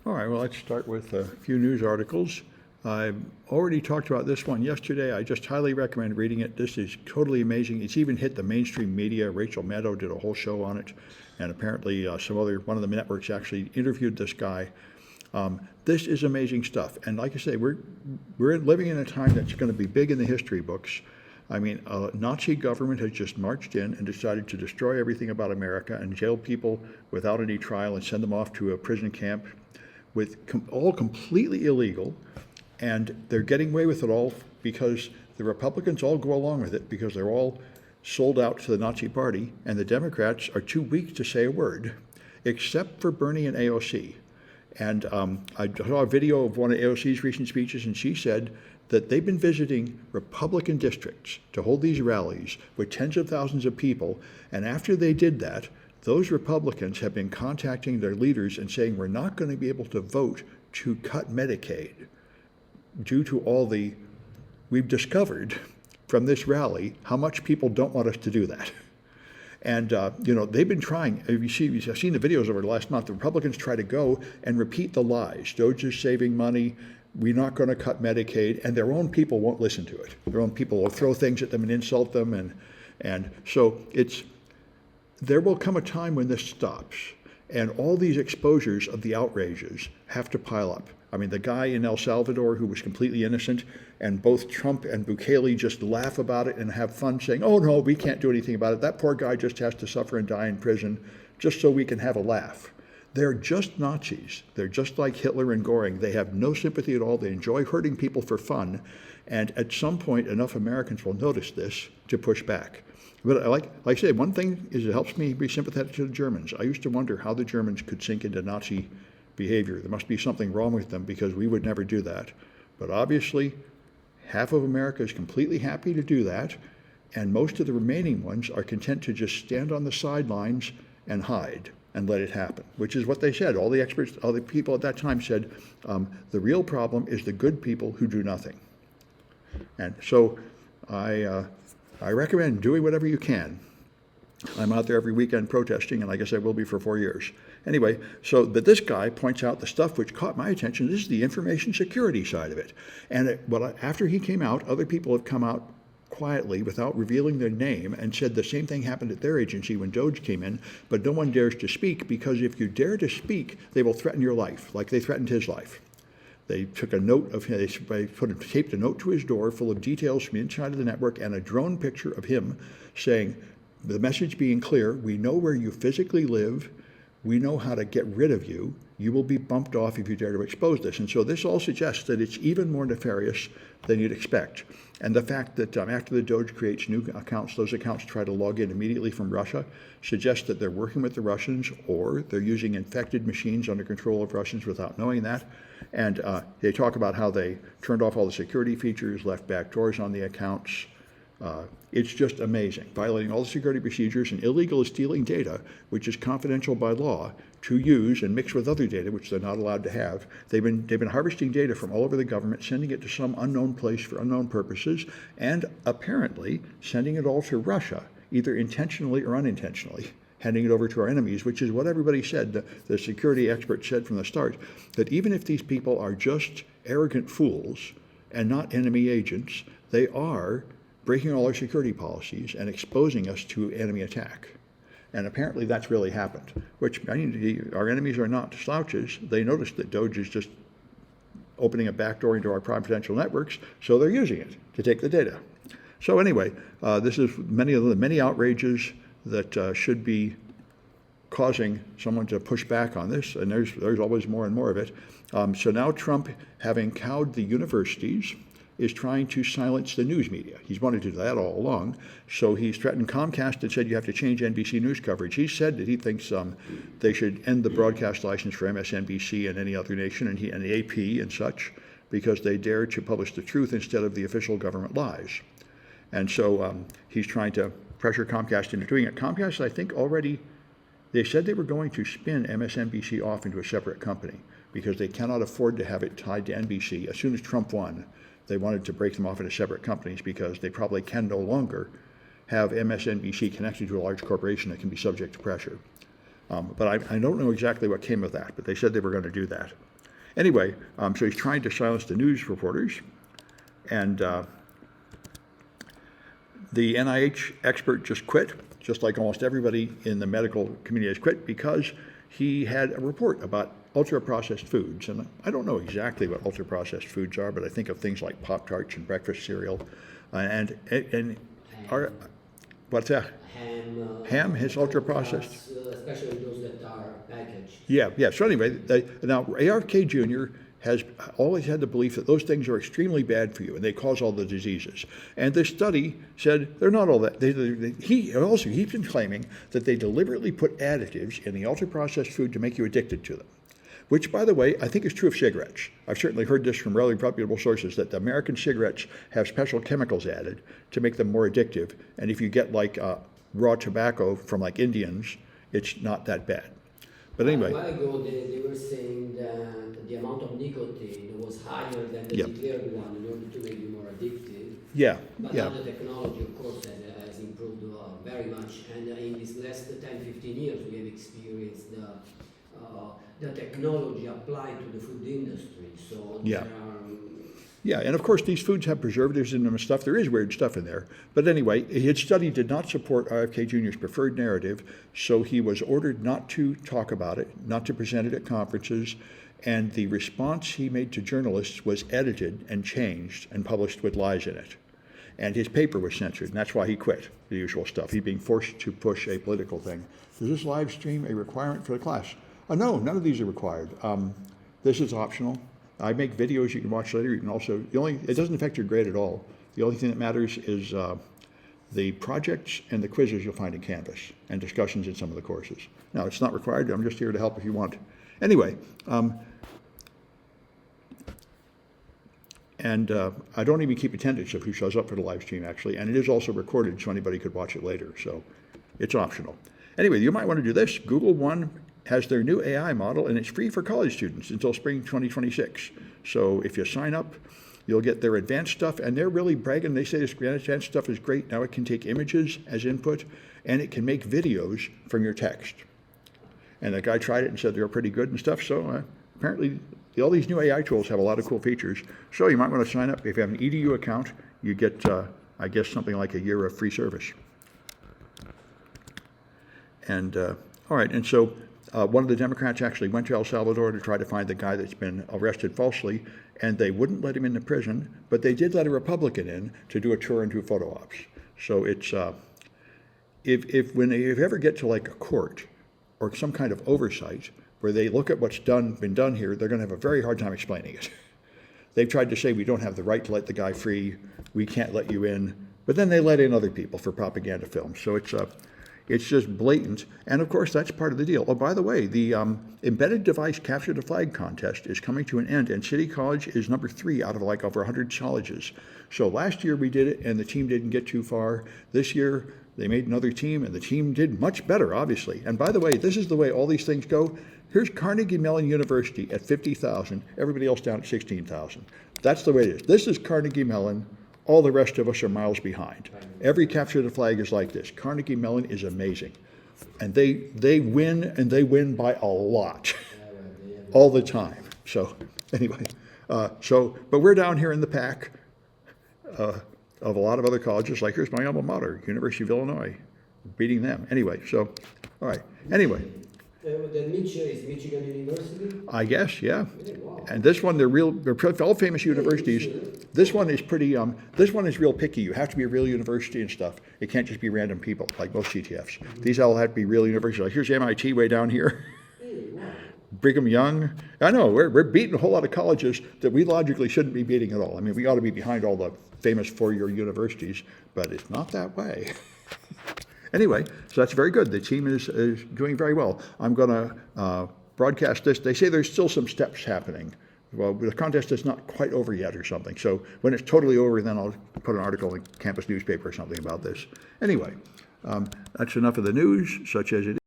All right, well, let's start with a few news articles. I already talked about this one yesterday. I just highly recommend reading it. This is totally amazing. It's even hit the mainstream media. Rachel Maddow did a whole show on it, and apparently one of the networks actually interviewed this guy. This is amazing stuff. And like I say, we're living in a time that's going to be big in the history books. I mean, a Nazi government has just marched in and decided to destroy everything about America and jail people without any trial and send them off to a prison camp with all completely illegal. And they're getting away with it all because the Republicans all go along with it because they're all sold out to the Nazi Party, and the Democrats are too weak to say a word, except for Bernie and AOC. And I saw a video of one of AOC's recent speeches, and she said that they've been visiting Republican districts to hold these rallies with tens of thousands of people, and after they did that, those Republicans have been contacting their leaders and saying, we're not going to be able to vote to cut Medicaid due to we've discovered from this rally how much people don't want us to do that. And, they've been trying. I've seen the videos over the last month. The Republicans try to go and repeat the lies. Doge is saving money. We're not going to cut Medicaid. And their own people won't listen to it. Their own people will throw things at them and insult them. And so there will come a time when this stops. And all these exposures of the outrages have to pile up. I mean, the guy in El Salvador who was completely innocent, and both Trump and Bukele just laugh about it and have fun saying, oh, no, we can't do anything about it. That poor guy just has to suffer and die in prison just so we can have a laugh. They're just Nazis. They're just like Hitler and Goring. They have no sympathy at all. They enjoy hurting people for fun. And at some point, enough Americans will notice this to push back. But like I say, one thing is it helps me be sympathetic to the Germans. I used to wonder how the Germans could sink into Nazi behavior. There must be something wrong with them because we would never do that. But obviously, half of America is completely happy to do that, and most of the remaining ones are content to just stand on the sidelines and hide and let it happen, which is what they said. All the experts, all the people at that time said, the real problem is the good people who do nothing. And so I recommend doing whatever you can. I'm out there every weekend protesting, and I guess I will be for 4 years. Anyway, but this guy points out the stuff which caught my attention. This is the information security side of it. And after he came out, other people have come out quietly without revealing their name and said the same thing happened at their agency when Doge came in, but no one dares to speak because if you dare to speak, they will threaten your life, like they threatened his life. They took a note of him, they taped a note to his door full of details from inside of the network and a drone picture of him saying, the message being clear, we know where you physically live, we know how to get rid of you, you will be bumped off if you dare to expose this. And so this all suggests that it's even more nefarious than you'd expect. And the fact that after the Doge creates new accounts, those accounts try to log in immediately from Russia suggests that they're working with the Russians or they're using infected machines under control of Russians without knowing that. And they talk about how they turned off all the security features, left back doors on the accounts. It's just amazing, violating all the security procedures, and illegal is stealing data, which is confidential by law, to use and mix with other data, which they're not allowed to have. They've been harvesting data from all over the government, sending it to some unknown place for unknown purposes, and apparently sending it all to Russia, either intentionally or unintentionally, handing it over to our enemies, which is what everybody said. The security experts said from the start, that even if these people are just arrogant fools and not enemy agents, they are breaking all our security policies and exposing us to enemy attack. And apparently that's really happened, which our enemies are not slouches. They noticed that Doge is just opening a backdoor into our confidential networks, so they're using it to take the data. So anyway, this is many of the many outrages that should be causing someone to push back on this, and there's always more and more of it. So now Trump, having cowed the universities, is trying to silence the news media. He's wanted to do that all along. So he's threatened Comcast and said you have to change NBC News coverage. He said that he thinks they should end the broadcast license for MSNBC and any other nation, and the AP and such, because they dare to publish the truth instead of the official government lies. And so he's trying to pressure Comcast into doing it. Comcast, I think, already, they said they were going to spin MSNBC off into a separate company because they cannot afford to have it tied to NBC. As soon as Trump won, they wanted to break them off into separate companies because they probably can no longer have MSNBC connected to a large corporation that can be subject to pressure. But I don't know exactly what came of that, but they said they were going to do that. Anyway, so he's trying to silence the news reporters, and the NIH expert just quit, just like almost everybody in the medical community has quit, because he had a report about ultra-processed foods. And I don't know exactly what ultra-processed foods are, but I think of things like Pop-Tarts and breakfast cereal. And what's that? Ham is ultra-processed? Especially those that are packaged. Yeah. So anyway, now ARK Jr. has always had the belief that those things are extremely bad for you and they cause all the diseases. And this study said they're not all that. He's been claiming that they deliberately put additives in the ultra-processed food to make you addicted to them, which, by the way, I think is true of cigarettes. I've certainly heard this from really reputable sources, that the American cigarettes have special chemicals added to make them more addictive. And if you get like raw tobacco from like Indians, it's not that bad. But anyway. A while ago, they were saying that the amount of nicotine was higher than the declared one in order to make you more addictive. But now the technology, of course, has improved very much. And in these last 10, 15 years, we have experienced the technology applied to the food industry. So there are... and of course these foods have preservatives in them and stuff. There is weird stuff in there. But anyway, his study did not support RFK Jr.'s preferred narrative, so he was ordered not to talk about it, not to present it at conferences, and the response he made to journalists was edited and changed and published with lies in it. And his paper was censored, and that's why he quit, the usual stuff. He's being forced to push a political thing. Is this live stream a requirement for the class? No, none of these are required. This is optional. I make videos you can watch later. You can also, it doesn't affect your grade at all. The only thing that matters is the projects and the quizzes you'll find in Canvas and discussions in some of the courses. Now, it's not required. I'm just here to help if you want. Anyway, I don't even keep attendance of who shows up for the live stream, actually. And it is also recorded, so anybody could watch it later. So it's optional. Anyway, you might want to do this. Google One has their new AI model, and it's free for college students until spring 2026. So if you sign up, you'll get their advanced stuff, and they're really bragging. They say this advanced stuff is great. Now it can take images as input, and it can make videos from your text. And the guy tried it and said they were pretty good and stuff. So apparently all these new AI tools have a lot of cool features. So you might want to sign up. If you have an EDU account, you get, I guess, something like a year of free service. And all right, and so one of the Democrats actually went to El Salvador to try to find the guy that's been arrested falsely, and they wouldn't let him into prison, but they did let a Republican in to do a tour and do photo ops. So it's, if you ever get to like a court or some kind of oversight where they look at what's been done here, they're going to have a very hard time explaining it. They've tried to say we don't have the right to let the guy free, we can't let you in, but then they let in other people for propaganda films. So it's just blatant. And of course, that's part of the deal. Oh, by the way, the embedded device capture the flag contest is coming to an end, and City College is number 3 out of like over 100 colleges. So last year we did it, and the team didn't get too far. This year they made another team, and the team did much better, obviously. And by the way, this is the way all these things go. Here's Carnegie Mellon University at 50,000, everybody else down at 16,000. That's the way it is. This is Carnegie Mellon. All the rest of us are miles behind. Every capture the flag is like this. Carnegie Mellon is amazing. And they win, and they win by a lot all the time. So anyway, but we're down here in the pack of a lot of other colleges. Like here's my alma mater, University of Illinois, beating them. Anyway, so, all right. Anyway. Is Michigan University? I guess, yeah. Wow. And this one, they're all famous universities. This one is pretty, this one is real picky. You have to be a real university and stuff. It can't just be random people, like most CTFs. These all have to be real universities. Like here's MIT way down here. Brigham Young. I know, we're beating a whole lot of colleges that we logically shouldn't be beating at all. I mean, we ought to be behind all the famous four-year universities, but it's not that way. Anyway, so that's very good. The team is doing very well. I'm going to broadcast this. They say there's still some steps happening. Well, the contest is not quite over yet or something. So when it's totally over, then I'll put an article in campus newspaper or something about this. Anyway, that's enough of the news, such as it is.